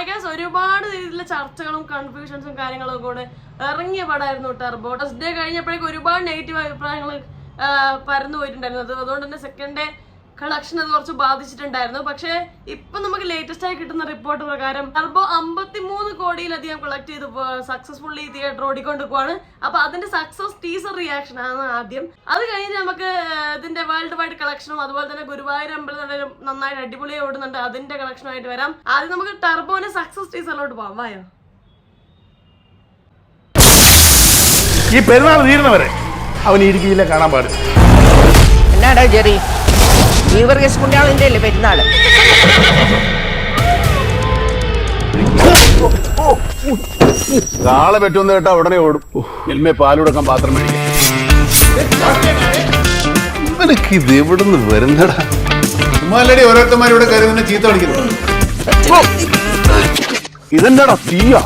Guys ഒരുപാട് രീതിയിലുള്ള ചർച്ചകളും കൺഫ്യൂഷൻസും കാര്യങ്ങളും കൂടെ ഇറങ്ങിയ പടമായിരുന്നു ടർബോ. ഫസ്റ്റ് ഡേ കഴിഞ്ഞപ്പോഴേക്കും ഒരുപാട് നെഗറ്റീവ് അഭിപ്രായങ്ങൾ പരന്നു പോയിട്ടുണ്ടായിരുന്നു. അതുകൊണ്ട് തന്നെ സെക്കൻഡ് ഡേ കളക്ഷൻ അത് കുറച്ച് ബാധിച്ചിട്ടുണ്ടായിരുന്നു. പക്ഷേ ഇപ്പൊ നമുക്ക് ലേറ്റസ്റ്റ് ആയി കിട്ടുന്ന റിപ്പോർട്ട് പ്രകാരം ടർബോ 53 കോടിയിലധികം കളക്ട് ചെയ്ത് സക്സസ്ഫുള്ളി തിയേറ്റർ ഓടിക്കൊണ്ടിരിക്കുവാണ്. അപ്പൊ അതിന്റെ സക്സസ് ടീസർ റിയാക്ഷൻ ആണ് ആദ്യം. അത് കഴിഞ്ഞ് നമുക്ക് ഇതിന്റെ വേൾഡ് വൈഡ് കളക്ഷനും അതുപോലെ തന്നെ ഗുരുവായൂർ അമ്പലം നന്നായിട്ട് അടിപൊളിയായി ഓടുന്നുണ്ട്, അതിന്റെ കളക്ഷനുമായിട്ട് വരാം. ആദ്യം നമുക്ക് ടർബോന്റെ സക്സസ് ടീസറിലോട്ട് പോവാം. വായോ. ഈ പെരുന്നാൾ തീരുന്നവരെ അവൻ ഇടുക്കിയിലെ കാണാൻ പാടില്ല. എന്നാടാ ജെറി, ഈവർഗസ് പുണ്യാളിന്റെ അല്ലേ പെരുന്നാള്? നാളെ പറ്റുമെന്ന് കേട്ടാ ഉടനെ ഓടും. എൽമേ പാലുടക്കാൻ പാത്രം മേടിക്കും. ഇവനൊക്കെ ഇത് എവിടുന്ന് വരുന്നടാ? ഉമ്മാലടി ഓരോരുത്തന്മാരിവിടെ കയറി തന്നെ ചീത്ത കളിക്കുന്നു. ഇതെന്താടാ തീയാ?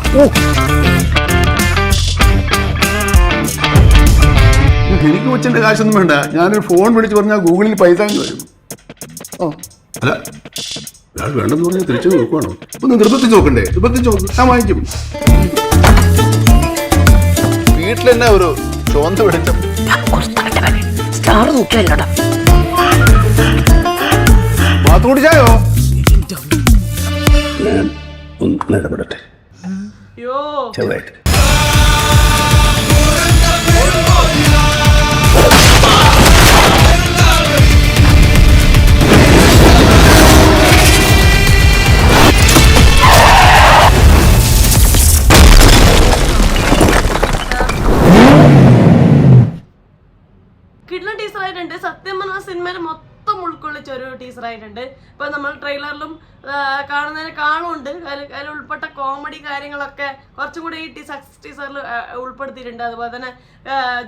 എനിക്ക് കൊച്ചിന്റെ കാശൊന്നും വേണ്ട. ഞാനൊരു ഫോൺ വിളിച്ച് പറഞ്ഞാൽ ഗൂഗിളിൽ പൈസ വരും. അല്ല ഒരാൾ വേണ്ടെന്ന് പറഞ്ഞാൽ തിരിച്ചു നോക്കുവാണോ? ഒന്ന് നിർബന്ധിച്ച് നോക്കണ്ടേ? നിർബന്ധിച്ച് നോക്കും, ഞാൻ വാങ്ങിക്കും. വീട്ടിൽ തന്നെ ഒരു ചോന്ത് പിടിച്ച ബാത്ത് കുടിച്ചായോ? ഞാൻ ഒന്ന് ഇടപെടട്ടെ ചെറുതായിട്ട്. കിഡ്ലൻ ടീസർ ആയിട്ടുണ്ട്. സത്യം പറഞ്ഞ സിനിമയിൽ മൊത്തം ഉൾക്കൊള്ളിച്ച ഒരു ടീസർ ആയിട്ടുണ്ട്. ഇപ്പൊ നമ്മൾ ട്രെയിലറിലും കാണുന്നതിന് കാണുന്നുണ്ട്. അതിൽ ഉൾപ്പെട്ട കോമഡി കാര്യങ്ങളൊക്കെ കുറച്ചും കൂടി ഈ സക്സസ് ടീസറിൽ ഉൾപ്പെടുത്തിയിട്ടുണ്ട്. അതുപോലെ തന്നെ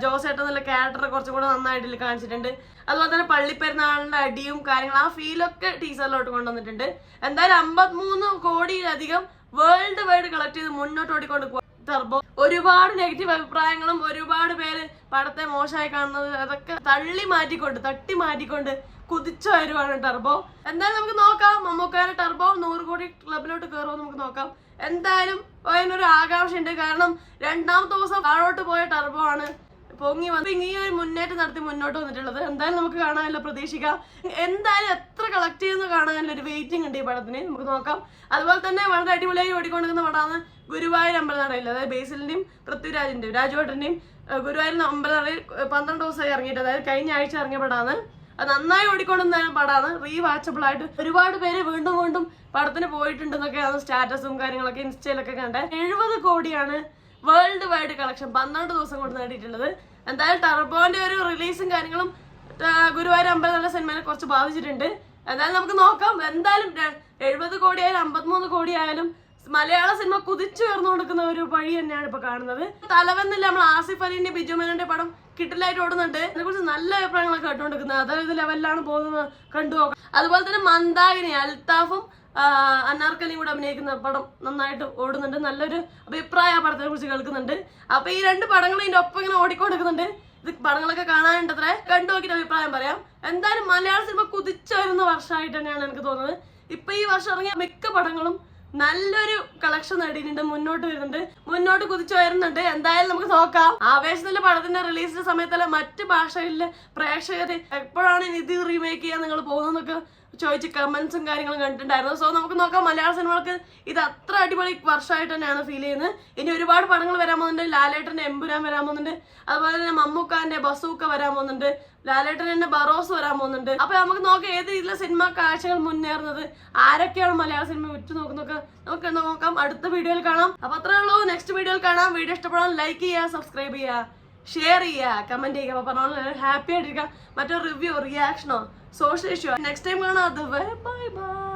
ജോസേട്ടൻ എന്നുള്ള ക്യാരക്ടർ കുറച്ചും കൂടെ നന്നായിട്ട് കാണിച്ചിട്ടുണ്ട്. അതുപോലെ തന്നെ പള്ളിപ്പെരുന്നാളിന്റെ അടിയും കാര്യങ്ങളും ആ ഫീലൊക്കെ ടീസറിലോട്ട് കൊണ്ടുവന്നിട്ടുണ്ട്. എന്തായാലും 53 കോടിയിലധികം വേൾഡ് വൈഡ് കളക്ട് ചെയ്ത് മുന്നോട്ട് ഓടിക്കൊണ്ട് ടർബോ. ഒരുപാട് നെഗറ്റീവ് അഭിപ്രായങ്ങളും ഒരുപാട് പേര് പടത്തെ മോശമായി കാണുന്നത് അതൊക്കെ തട്ടി മാറ്റിക്കൊണ്ട് കുതിച്ചു വരുവാണ് ടർബോ. എന്തായാലും നമുക്ക് നോക്കാം മമ്മൂക്കാരെ ടർബോ 100 കോടി ക്ലബിലോട്ട് കയറുമോ നമുക്ക് നോക്കാം. എന്തായാലും അതിനൊരു ആകാംക്ഷയുണ്ട്. കാരണം 2ാമത്തെ ദിവസം താഴോട്ട് പോയ ടർബോ ആണ് പൊങ്ങി വന്ന് ഈ ഒരു മുന്നേറ്റം നടത്തി മുന്നോട്ട് വന്നിട്ടുള്ളത്. എന്തായാലും നമുക്ക് കാണാനല്ലോ, പ്രതീക്ഷിക്കാം. എന്തായാലും എത്ര കളക്ട് ചെയ്യുന്ന കാണാനല്ലോ ഒരു വെയിറ്റിംഗ് ഉണ്ട് ഈ പടത്തിന്. നമുക്ക് നോക്കാം. അതുപോലെ തന്നെ വളരെ അടിപൊളിയായി ഓടിക്കൊണ്ടിരിക്കുന്ന പടമാണ് ഗുരുവായൂർ അമ്പലനടയിൽ. അതായത് ബേസിലിന്റെയും പൃഥ്വിരാജിന്റെയും രാജുവേട്ടന്റെയും ഗുരുവായൂർ അമ്പലനടയിൽ 12 ദിവസമായി ഇറങ്ങിയിട്ട്, അതായത് കഴിഞ്ഞ ആഴ്ച ഇറങ്ങിയ പടമാണ്. അത് നന്നായി ഓടിക്കൊണ്ടുവന്ന പടമാണ്. റീവാച്ചബിൾ ആയിട്ട് ഒരുപാട് പേര് വീണ്ടും വീണ്ടും പടത്തിന് പോയിട്ടുണ്ടെന്നൊക്കെയാണ് സ്റ്റാറ്റസും കാര്യങ്ങളൊക്കെ ഇൻസ്റ്റയിലൊക്കെ കണ്ടത്. 70 കോടിയാണ് വേൾഡ് വൈഡ് കളക്ഷൻ 12 ദിവസം കൊണ്ട് നേടിയിട്ടുള്ളത്. എന്തായാലും ടർബോന്റെ ഒരു റിലീസും കാര്യങ്ങളും ഗുരുവായൂർ അമ്പലം സിനിമയെ കുറച്ച് ബാധിച്ചിട്ടുണ്ട്. എന്തായാലും നമുക്ക് നോക്കാം. എന്തായാലും 70 കോടി ആയാലും 53 കോടി ആയാലും മലയാള സിനിമ കുതിച്ചു ഉയർന്നു കൊടുക്കുന്ന ഒരു വഴി തന്നെയാണ് ഇപ്പൊ കാണുന്നത്. തലവെന്നില്ല നമ്മൾ ആസിഫ് അലിന്റെ ബിജു മേനോന്റെ പടം കിട്ടിലായിട്ട് ഓടുന്നുണ്ട്. അതിനെക്കുറിച്ച് നല്ല അഭിപ്രായങ്ങളൊക്കെ കേട്ടുകൊണ്ടിരിക്കുന്നത്. അതായത് ലെവലിലാണ് പോകുന്നത്, കണ്ടുപോകാം. അതുപോലെ തന്നെ മന്ദാകിനി അൽത്താഫും അനാർക്കലിയും കൂടെ അഭിനയിക്കുന്ന പടം നന്നായിട്ട് ഓടുന്നുണ്ട്. നല്ലൊരു അഭിപ്രായം ആ പടത്തിനെ കുറിച്ച് കേൾക്കുന്നുണ്ട്. അപ്പൊ ഈ 2 പടങ്ങൾ ഇതിന്റെ ഒപ്പം ഇങ്ങനെ ഓടിക്കൊടുക്കുന്നുണ്ട്. ഇത് പടങ്ങളൊക്കെ കാണാനുണ്ടത്രേ, കണ്ടു നോക്കിയിട്ട് അഭിപ്രായം പറയാം. എന്തായാലും മലയാള സിനിമ കുതിച്ചു വരുന്ന വർഷമായിട്ട് തന്നെയാണ് എനിക്ക് തോന്നുന്നത്. ഇപ്പൊ ഈ വർഷം ഇറങ്ങിയ മിക്ക പടങ്ങളും നല്ലൊരു കളക്ഷൻ നേടിയിട്ടുണ്ട്, മുന്നോട്ട് വരുന്നുണ്ട്, മുന്നോട്ട് കുതിച്ചു വരുന്നുണ്ട്. എന്തായാലും നമുക്ക് നോക്കാം. ആവേശത്തിലെ പടത്തിന്റെ റിലീസിന്റെ സമയത്തല്ല മറ്റ് ഭാഷകളിലെ പ്രേക്ഷകര് എപ്പോഴാണ് ഇത് റീമേക്ക് ചെയ്യാൻ നിങ്ങൾ പോകുന്നതെന്നൊക്കെ ചോദിച്ച് കമന്റ്സും കാര്യങ്ങളും കണ്ടിട്ടുണ്ടായിരുന്നു. സോ നമുക്ക് നോക്കാം. മലയാള സിനിമകൾക്ക് ഇത് അത്ര അടിപൊളി വർഷമായിട്ട് തന്നെയാണ് ഫീൽ ചെയ്യുന്നത്. ഇനി ഒരുപാട് പടങ്ങൾ വരാൻ പോകുന്നുണ്ട്. ലാലേട്ടന്റെ എമ്പുരാൻ വരാൻ പോകുന്നുണ്ട്. അതുപോലെ തന്നെ മമ്മൂക്കാന്റെ ബസൂക്ക വരാൻ പോകുന്നുണ്ട്. ലാലേട്ടൻ തന്നെ ബറോസ് വരാൻ പോകുന്നുണ്ട്. അപ്പൊ നമുക്ക് നോക്കാം ഏത് രീതിയിലെ സിനിമ കാഴ്ചകൾ മുന്നേറുന്നത്, ആരൊക്കെയാണ് മലയാള സിനിമ വിറ്റു നോക്കുന്നൊക്കെ നമുക്ക് നോക്കാം. അടുത്ത വീഡിയോയിൽ കാണാം. അപ്പൊ അത്രേ ഉള്ളൂ. നെക്സ്റ്റ് വീഡിയോയിൽ കാണാം. വീഡിയോ ഇഷ്ടപ്പെടാൻ ലൈക്ക് ചെയ്യുക, സബ്സ്ക്രൈബ് ചെയ്യുക, ഷെയർ ചെയ്യുക, കമന്റ് ചെയ്യുക. അപ്പൊ പറഞ്ഞോളൂ ഹാപ്പി ആയിട്ടിരിക്കുക. മറ്റൊരു റിവ്യൂ, റിയാക്ഷനോ, സോഷ്യൽ ഇഷ്യൂ നെക്സ്റ്റ് ടൈം കാണാം. അതുവരെ ബൈ ബൈ.